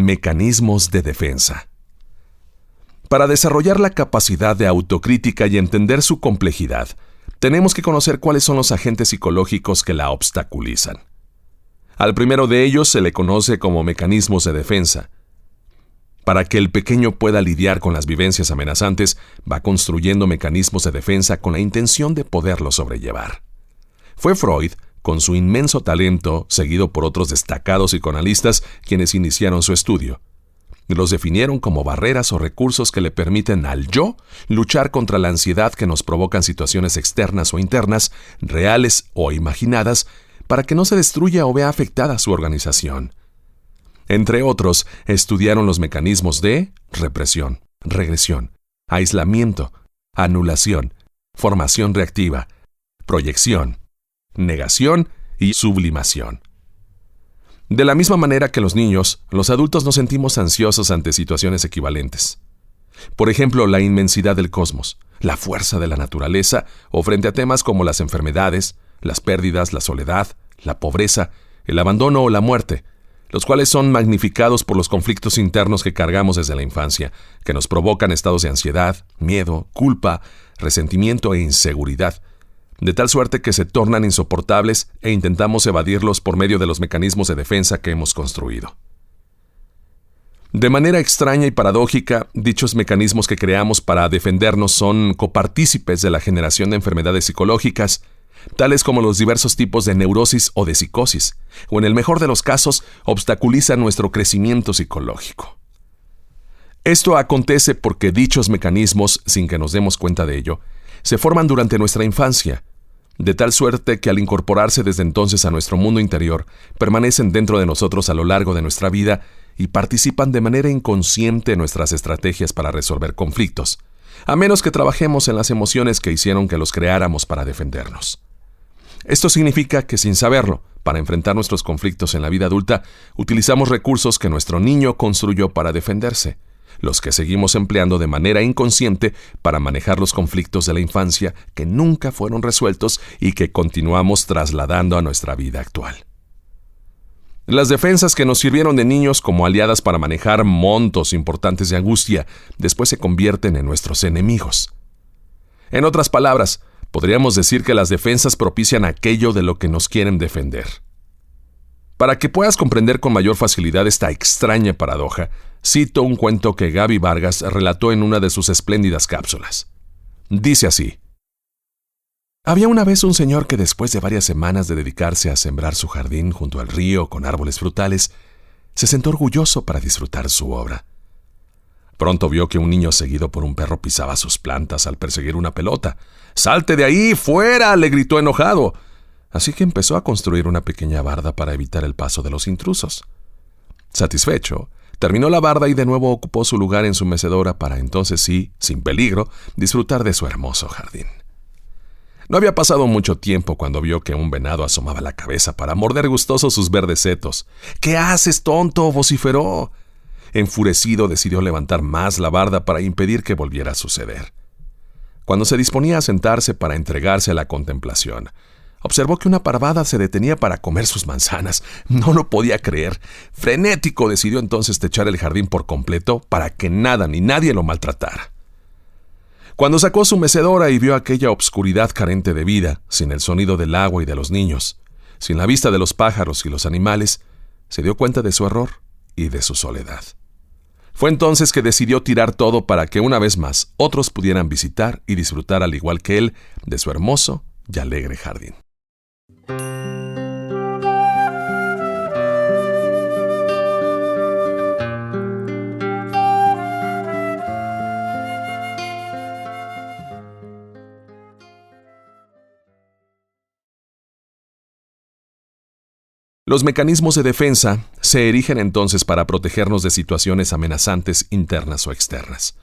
Mecanismos de defensa. Para desarrollar la capacidad de autocrítica y entender su complejidad, tenemos que conocer cuáles son los agentes psicológicos que la obstaculizan. Al primero de ellos se le conoce como mecanismos de defensa. Para que el pequeño pueda lidiar con las vivencias amenazantes, va construyendo mecanismos de defensa con la intención de poderlos sobrellevar. Fue Freud, con su inmenso talento, seguido por otros destacados psicoanalistas, quienes iniciaron su estudio. Los definieron como barreras o recursos que le permiten al yo luchar contra la ansiedad que nos provocan situaciones externas o internas, reales o imaginadas, para que no se destruya o vea afectada su organización. Entre otros, estudiaron los mecanismos de represión, regresión, aislamiento, anulación, formación reactiva, proyección, negación y sublimación. De la misma manera que los niños, los adultos nos sentimos ansiosos ante situaciones equivalentes. Por ejemplo, la inmensidad del cosmos, la fuerza de la naturaleza o frente a temas como las enfermedades, las pérdidas, la soledad, la pobreza, el abandono o la muerte, los cuales son magnificados por los conflictos internos que cargamos desde la infancia, que nos provocan estados de ansiedad, miedo, culpa, resentimiento e inseguridad, de tal suerte que se tornan insoportables e intentamos evadirlos por medio de los mecanismos de defensa que hemos construido. De manera extraña y paradójica, dichos mecanismos que creamos para defendernos son copartícipes de la generación de enfermedades psicológicas, tales como los diversos tipos de neurosis o de psicosis, o en el mejor de los casos, obstaculizan nuestro crecimiento psicológico. Esto acontece porque dichos mecanismos, sin que nos demos cuenta de ello, se forman durante nuestra infancia, de tal suerte que al incorporarse desde entonces a nuestro mundo interior, permanecen dentro de nosotros a lo largo de nuestra vida y participan de manera inconsciente en nuestras estrategias para resolver conflictos, a menos que trabajemos en las emociones que hicieron que los creáramos para defendernos. Esto significa que sin saberlo, para enfrentar nuestros conflictos en la vida adulta, utilizamos recursos que nuestro niño construyó para defenderse, los que seguimos empleando de manera inconsciente para manejar los conflictos de la infancia que nunca fueron resueltos y que continuamos trasladando a nuestra vida actual. Las defensas que nos sirvieron de niños como aliadas para manejar montos importantes de angustia, después se convierten en nuestros enemigos. En otras palabras, podríamos decir que las defensas propician aquello de lo que nos quieren defender. Para que puedas comprender con mayor facilidad esta extraña paradoja, cito un cuento que Gaby Vargas relató en una de sus espléndidas cápsulas. Dice así: había una vez un señor que después de varias semanas de dedicarse a sembrar su jardín junto al río con árboles frutales, se sentó orgulloso para disfrutar su obra. Pronto vio que un niño seguido por un perro pisaba sus plantas al perseguir una pelota. ¡Salte de ahí! ¡Fuera!, le gritó enojado. Así que empezó a construir una pequeña barda para evitar el paso de los intrusos. Satisfecho, terminó la barda y de nuevo ocupó su lugar en su mecedora para entonces sí, sin peligro, disfrutar de su hermoso jardín. No había pasado mucho tiempo cuando vio que un venado asomaba la cabeza para morder gustoso sus verdes setos. «¿Qué haces, tonto?», vociferó. Enfurecido, decidió levantar más la barda para impedir que volviera a suceder. Cuando se disponía a sentarse para entregarse a la contemplación, observó que una parvada se detenía para comer sus manzanas. No lo podía creer. Frenético, decidió entonces techar el jardín por completo para que nada ni nadie lo maltratara. Cuando sacó su mecedora y vio aquella obscuridad carente de vida, sin el sonido del agua y de los niños, sin la vista de los pájaros y los animales, se dio cuenta de su error y de su soledad. Fue entonces que decidió tirar todo para que una vez más otros pudieran visitar y disfrutar al igual que él de su hermoso y alegre jardín. Los mecanismos de defensa se erigen entonces para protegernos de situaciones amenazantes internas o externas.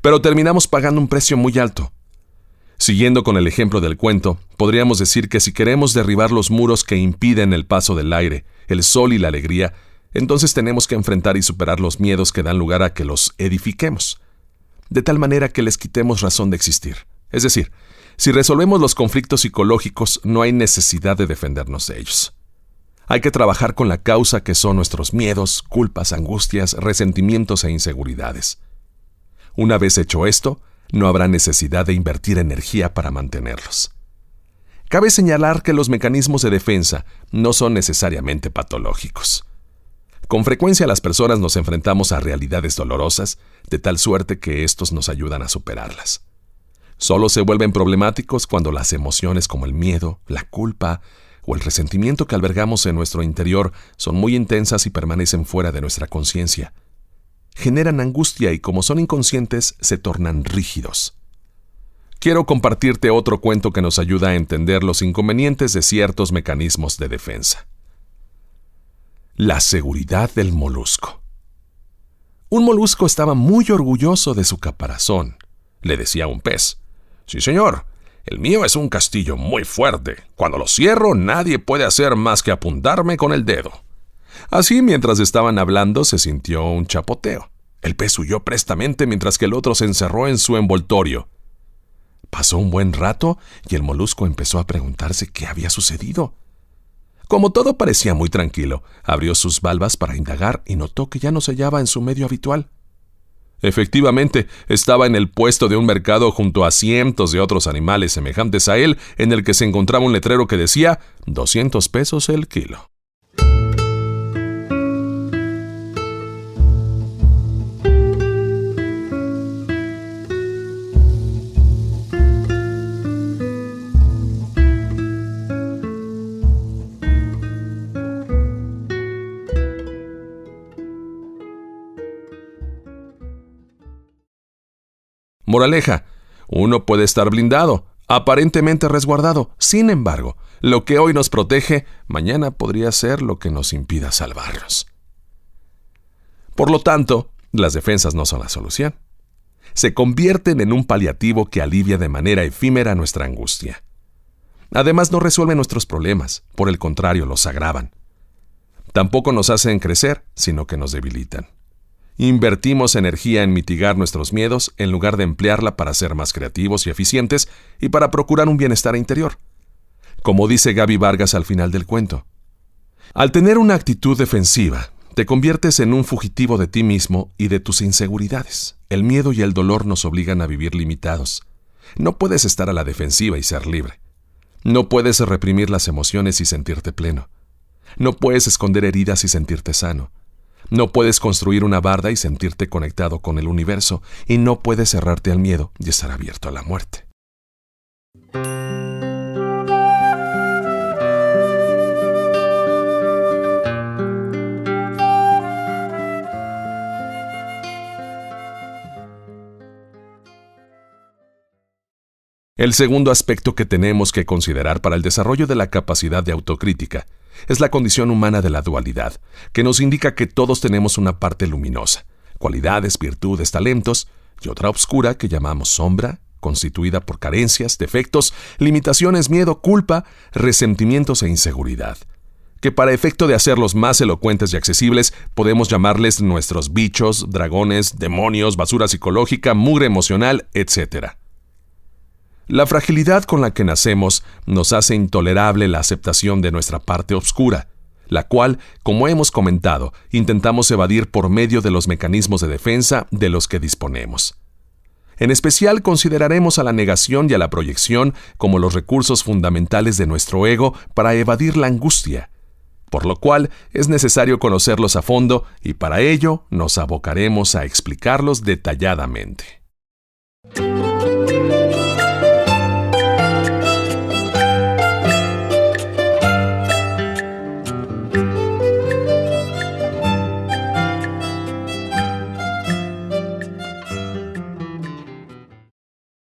Pero terminamos pagando un precio muy alto. Siguiendo con el ejemplo del cuento, podríamos decir que si queremos derribar los muros que impiden el paso del aire, el sol y la alegría, entonces tenemos que enfrentar y superar los miedos que dan lugar a que los edifiquemos, de tal manera que les quitemos razón de existir. Es decir, si resolvemos los conflictos psicológicos, no hay necesidad de defendernos de ellos. Hay que trabajar con la causa que son nuestros miedos, culpas, angustias, resentimientos e inseguridades. Una vez hecho esto, no habrá necesidad de invertir energía para mantenerlos. Cabe señalar que los mecanismos de defensa no son necesariamente patológicos. Con frecuencia las personas nos enfrentamos a realidades dolorosas, de tal suerte que estos nos ayudan a superarlas. Solo se vuelven problemáticos cuando las emociones como el miedo, la culpa o el resentimiento que albergamos en nuestro interior son muy intensas y permanecen fuera de nuestra conciencia. Generan angustia y como son inconscientes, se tornan rígidos. Quiero compartirte otro cuento que nos ayuda a entender los inconvenientes de ciertos mecanismos de defensa. La seguridad del molusco. Un molusco estaba muy orgulloso de su caparazón. Le decía a un pez: «Sí, señor, el mío es un castillo muy fuerte. Cuando lo cierro, nadie puede hacer más que apuntarme con el dedo». Así, mientras estaban hablando, se sintió un chapoteo. El pez huyó prestamente mientras que el otro se encerró en su envoltorio. Pasó un buen rato y el molusco empezó a preguntarse qué había sucedido. Como todo parecía muy tranquilo, abrió sus valvas para indagar y notó que ya no se hallaba en su medio habitual. Efectivamente, estaba en el puesto de un mercado junto a cientos de otros animales semejantes a él, en el que se encontraba un letrero que decía 200 pesos el kilo. Moraleja: uno puede estar blindado, aparentemente resguardado. Sin embargo, lo que hoy nos protege, mañana podría ser lo que nos impida salvarnos. Por lo tanto, las defensas no son la solución. Se convierten en un paliativo que alivia de manera efímera nuestra angustia. Además, no resuelven nuestros problemas, por el contrario, los agravan. Tampoco nos hacen crecer, sino que nos debilitan. Invertimos energía en mitigar nuestros miedos en lugar de emplearla para ser más creativos y eficientes y para procurar un bienestar interior. Como dice Gaby Vargas al final del cuento: al tener una actitud defensiva, te conviertes en un fugitivo de ti mismo y de tus inseguridades. El miedo y el dolor nos obligan a vivir limitados. No puedes estar a la defensiva y ser libre. No puedes reprimir las emociones y sentirte pleno. No puedes esconder heridas y sentirte sano. No puedes construir una barda y sentirte conectado con el universo, y no puedes cerrarte al miedo y estar abierto a la muerte. El segundo aspecto que tenemos que considerar para el desarrollo de la capacidad de autocrítica es la condición humana de la dualidad, que nos indica que todos tenemos una parte luminosa, cualidades, virtudes, talentos, y otra oscura que llamamos sombra, constituida por carencias, defectos, limitaciones, miedo, culpa, resentimientos e inseguridad, que para efecto de hacerlos más elocuentes y accesibles, podemos llamarles nuestros bichos, dragones, demonios, basura psicológica, mugre emocional, etc. La fragilidad con la que nacemos nos hace intolerable la aceptación de nuestra parte oscura, la cual, como hemos comentado, intentamos evadir por medio de los mecanismos de defensa de los que disponemos. En especial consideraremos a la negación y a la proyección como los recursos fundamentales de nuestro ego para evadir la angustia, por lo cual es necesario conocerlos a fondo y para ello nos abocaremos a explicarlos detalladamente.